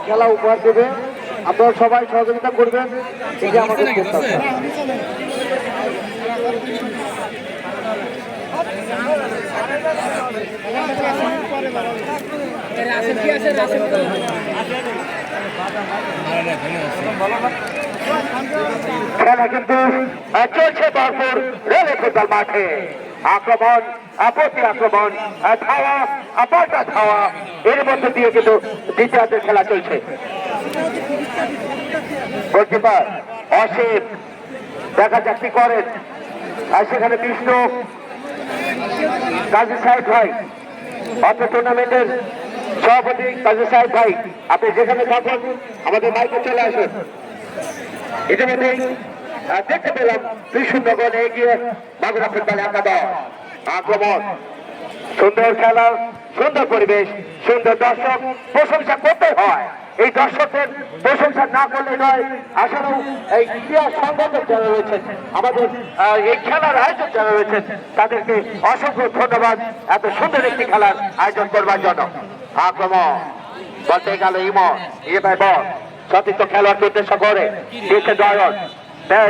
খেলা উপহার দেবে। আপনারা সবাই সহযোগিতা করবেন। এই যে আমাদের খেলা কিন্তু চলছে ভরপুর রেলে ফুটবল মাঠে। আক্রমণ, আপত্তি আক্রমণ, ধাওয়া, পাল্টা ধাওয়া, এর মধ্যে দিয়ে কিন্তু দ্বিতীয়ার্ধের খেলা চলছে। গোলকিপার অসীম, দেখা যাক কি করেন। আর সেখানে বিষ্ণু, কাজী সাহেব ভাই, অর্থ টুর্নামেন্টের সভাপতি কাজী সাহেব ভাই, আপনি যেখানে থাকুন আমাদের মাইকে চলে আসুন। ইতিমধ্যে দেখতে পেলাম 2-0 গোলে এগিয়ে মাগুরা ফুটবল একাদশ। আক্রমণ, সুন্দর খেলা, সুন্দর পরিবেশ, সুন্দর দর্শক, প্রশংসা করতে হয়। এই দর্শকদের প্রশংসা না করলে নয়। আসলে এই ক্রীড়া সংগঠক যারা রয়েছেন, আমাদের এই খেলার আয়োজক যারা রয়েছেন, তাদেরকে অসংখ্য ধন্যবাদ এত সুন্দর একটি খেলার আয়োজন করবার জন্য। আক্রমণ বলতে গেল ইমন, বল সতীর্থ খেলোয়াড়কে উদ্দেশ্য করে দিয়েছে দয়ন।